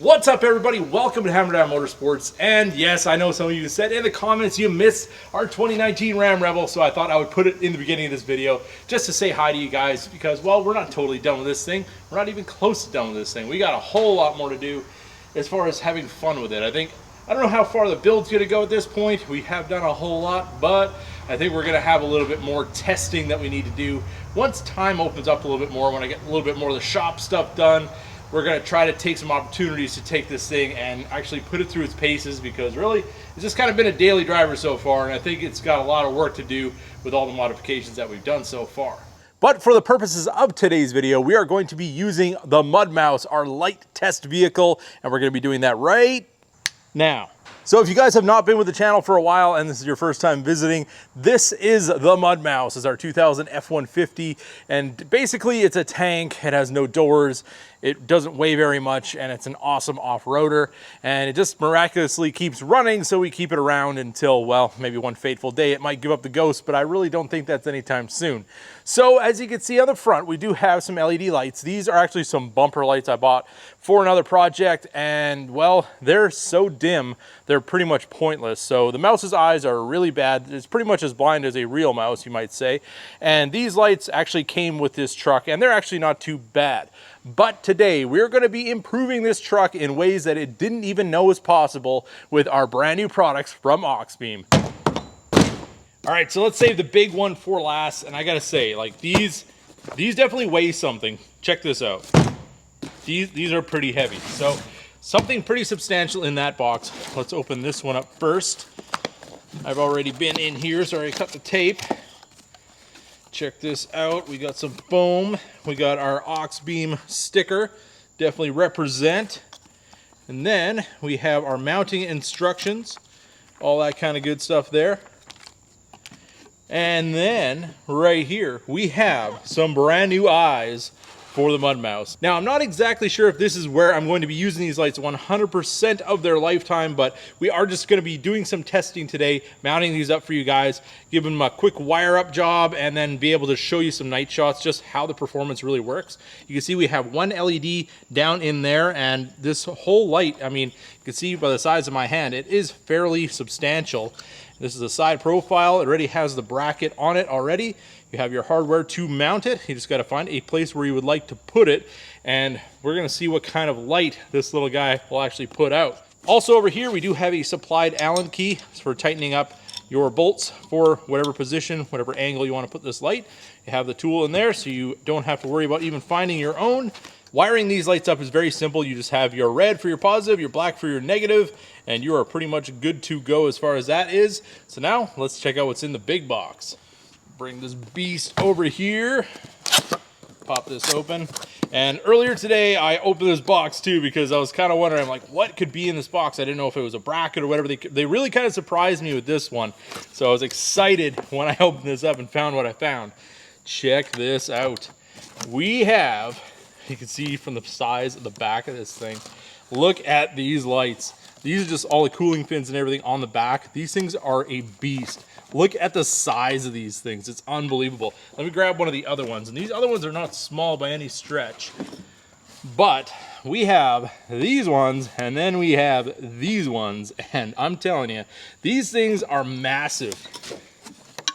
What's up, everybody? Welcome to Hammerdown Motorsports. And yes, I know some of you said in the comments you missed our 2019 Ram Rebel, so I thought I would put it in the beginning of this video just to say hi to you guys because, well, we're not totally done with this thing. We're not even close to done with this thing. We got a whole lot more to do as far as having fun with it. I don't know how far the build's going to go at this point. We have done a whole lot, but I think we're going to have a little bit more testing that we need to do. Once time opens up a little bit more, when I get a little bit more of the shop stuff done, we're going to try to take some opportunities to take this thing and actually put it through its paces, because really it's just kind of been a daily driver so far, and I think it's got a lot of work to do with all the modifications that we've done so far. But for the purposes of today's video, we are going to be using the Mud Mouse, our light test vehicle, and we're going to be doing that right now. So if you guys have not been with the channel for a while and this is your first time visiting, this is the Mud Mouse. It's our 2000 F-150, and basically it's a tank. It has no doors. It doesn't weigh very much, and it's an awesome off-roader, and it just miraculously keeps running, so we keep it around until, well, maybe one fateful day it might give up the ghost, but I really don't think that's anytime soon. So as you can see on the front, we do have some LED lights. These are actually some bumper lights I bought for another project, and well, they're so dim, they're pretty much pointless. So the mouse's eyes are really bad. It's pretty much as blind as a real mouse, you might say. And these lights actually came with this truck, and they're actually not too bad. But today we're going to be improving this truck in ways that it didn't even know was possible with our brand new products from Auxbeam. All right, so let's save the big one for last. And I gotta say, like, these definitely weigh something. Check this out. These are pretty heavy. So something pretty substantial in that box. Let's open this one up first. I've already been in here, so I already cut the tape. Check this out. We got some foam. We got our Auxbeam sticker. Definitely represent. And then we have our mounting instructions. All that kind of good stuff there. And then right here we have some brand new eyes for the Mud Mouse. Now, I'm not exactly sure if this is where I'm going to be using these lights 100% of their lifetime, but we are just going to be doing some testing today, mounting these up for you guys, give them a quick wire up job, and then be able to show you some night shots, just how the performance really works. You can see we have one LED down in there, and this whole light, I mean, you can see by the size of my hand, it is fairly substantial. This is a side profile. It already has the bracket on it already. You have your hardware to mount it. You just got to find a place where you would like to put it. And we're going to see what kind of light this little guy will actually put out. Also over here, we do have a supplied Allen key for tightening up your bolts for whatever position, whatever angle you want to put this light. You have the tool in there, so you don't have to worry about even finding your own. Wiring these lights up is very simple. You just have your red for your positive, your black for your negative, and you are pretty much good to go as far as that is. So now let's check out what's in the big box. Bring this beast over here. Pop this open. And earlier today, I opened this box too because I was kind of wondering, like, what could be in this box? I didn't know if it was a bracket or whatever. They really kind of surprised me with this one. So I was excited when I opened this up and found what I found. Check this out. We have, you can see from the size of the back of this thing, look at these lights. These are just all the cooling fins and everything on the back. These things are a beast. Look at the size of these things. It's unbelievable. Let me grab one of the other ones. And these other ones are not small by any stretch. But we have these ones, and then we have these ones. And I'm telling you, these things are massive.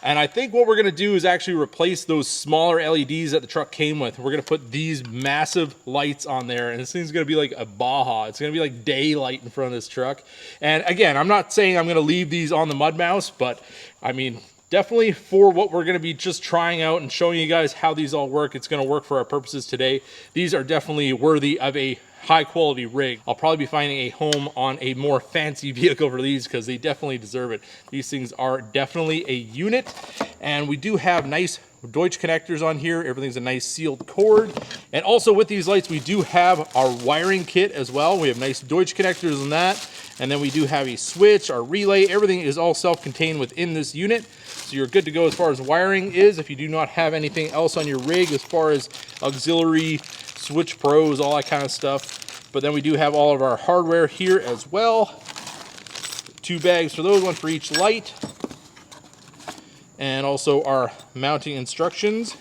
And I think what we're going to do is actually replace those smaller LEDs that the truck came with. We're going to put these massive lights on there, and this thing's going to be like a Baja. It's going to be like daylight in front of this truck. And again, I'm not saying I'm going to leave these on the Mud Mouse, but I mean, definitely for what we're going to be just trying out and showing you guys how these all work, it's going to work for our purposes today. These are definitely worthy of a high quality rig. I'll probably be finding a home on a more fancy vehicle for these because they definitely deserve it. These things are definitely a unit, and we do have nice Deutsch connectors on here. Everything's a nice sealed cord. And also with these lights, we do have our wiring kit as well. We have nice Deutsch connectors on that. And then we do have a switch, our relay. Everything is all self-contained within this unit. So you're good to go as far as wiring is. If you do not have anything else on your rig as far as auxiliary switch pros, all that kind of stuff. But then we do have all of our hardware here as well. 2 bags for those, one for each light. And also our mounting instructions.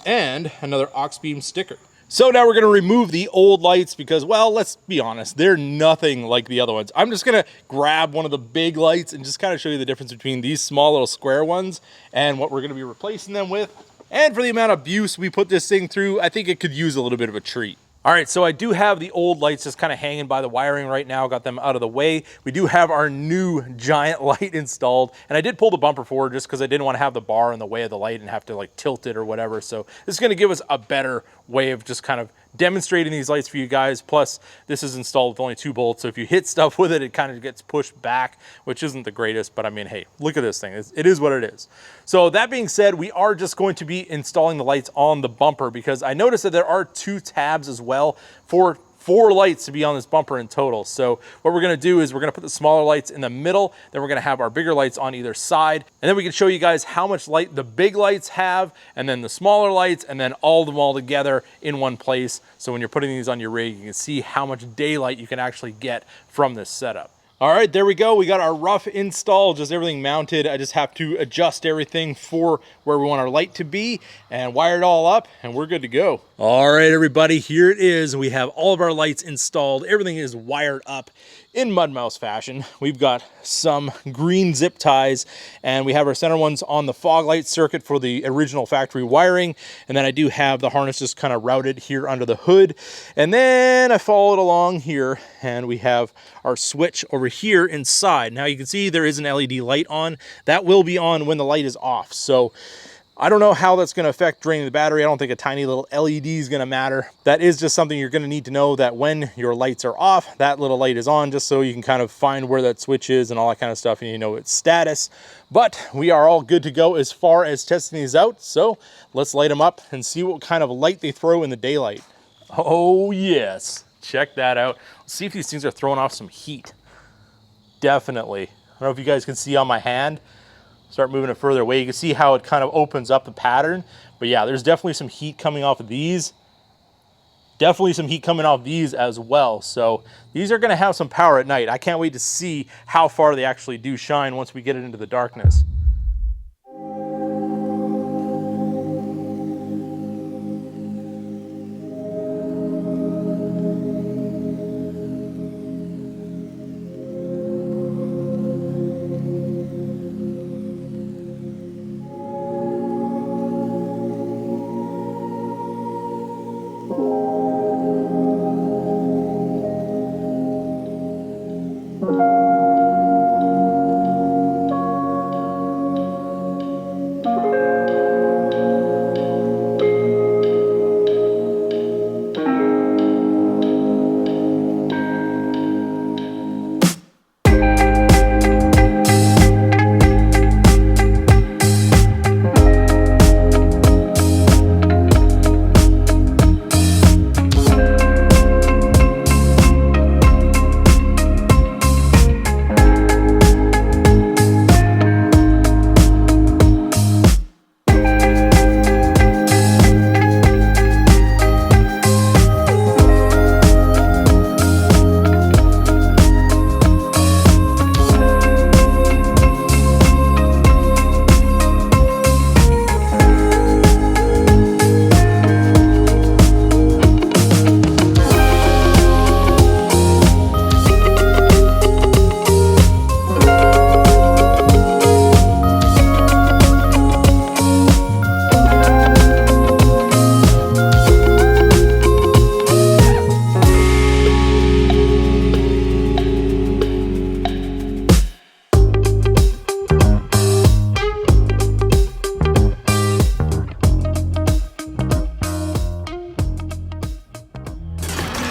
And another Auxbeam sticker. So now we're going to remove the old lights because, well, let's be honest, they're nothing like the other ones. I'm just going to grab one of the big lights and just kind of show you the difference between these small little square ones and what we're going to be replacing them with. And for the amount of abuse we put this thing through, I think it could use a little bit of a treat. All right, so I do have the old lights just kind of hanging by the wiring right now, got them out of the way. We do have our new giant light installed, and I did pull the bumper forward just because I didn't want to have the bar in the way of the light and have to like tilt it or whatever. So this is going to give us a better way of just kind of demonstrating these lights for you guys. Plus, this is installed with only 2 bolts, so if you hit stuff with it, it kind of gets pushed back, which isn't the greatest, but I mean, hey, look at this thing. It is what it is. So that being said, we are just going to be installing the lights on the bumper because I noticed that there are 2 tabs as well for 4 lights to be on this bumper in total. So what we're gonna do is we're gonna put the smaller lights in the middle, then we're gonna have our bigger lights on either side, and then we can show you guys how much light the big lights have, and then the smaller lights, and then all of them all together in one place. So when you're putting these on your rig, you can see how much daylight you can actually get from this setup. All right, there we go. We got our rough install, just everything mounted. I just have to adjust everything for where we want our light to be and wire it all up, and we're good to go. All right, everybody, here it is. We have all of our lights installed. Everything is wired up in mud mouse fashion. We've got some green zip ties, and we have our center ones on the fog light circuit for the original factory wiring. And then I do have the harness just kind of routed here under the hood. And then I followed along here, and we have our switch over here inside. Now you can see there is an LED light on. That will be on when the light is off. So I don't know how that's going to affect draining the battery. I don't think a tiny little LED is going to matter. That is just something you're going to need to know, that when your lights are off, that little light is on, just so you can kind of find where that switch is and all that kind of stuff, and you know its status. But we are all good to go as far as testing these out. So let's light them up and see what kind of light they throw in the daylight. Oh yes, check that out. Let's see if these things are throwing off some heat. Definitely. I don't know if you guys can see on my hand. Start moving it further away. You can see how it kind of opens up the pattern. But yeah, there's definitely some heat coming off of these. Definitely some heat coming off these as well. So these are going to have some power at night. I can't wait to see how far they actually do shine once we get it into the darkness.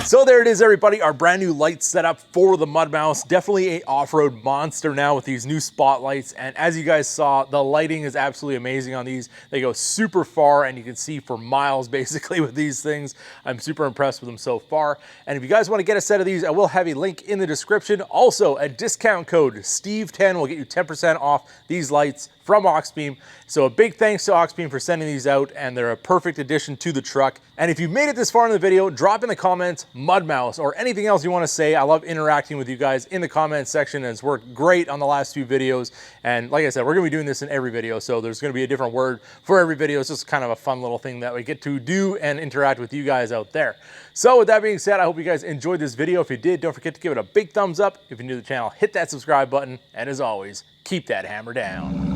So there it is, everybody, our brand new light setup for the Mud Mouse. Definitely a off-road monster now with these new spotlights. And as you guys saw, the lighting is absolutely amazing on these. They go super far and you can see for miles basically with these things. I'm super impressed with them so far. And if you guys want to get a set of these, I will have a link in the description. Also, a discount code, Steve10, will get you 10% off these lights from Auxbeam. So a big thanks to Auxbeam for sending these out, and they're a perfect addition to the truck. And if you've made it this far in the video, drop in the comments mud mouse, or anything else you want to say. I love interacting with you guys in the comments section, and it's worked great on the last few videos. And like I said, we're going to be doing this in every video, so there's going to be a different word for every video. It's just kind of a fun little thing that we get to do and interact with you guys out there. So with that being said, I hope you guys enjoyed this video. If you did, don't forget to give it a big thumbs up. If you're new to the channel, hit that subscribe button. And as always, keep that hammer down.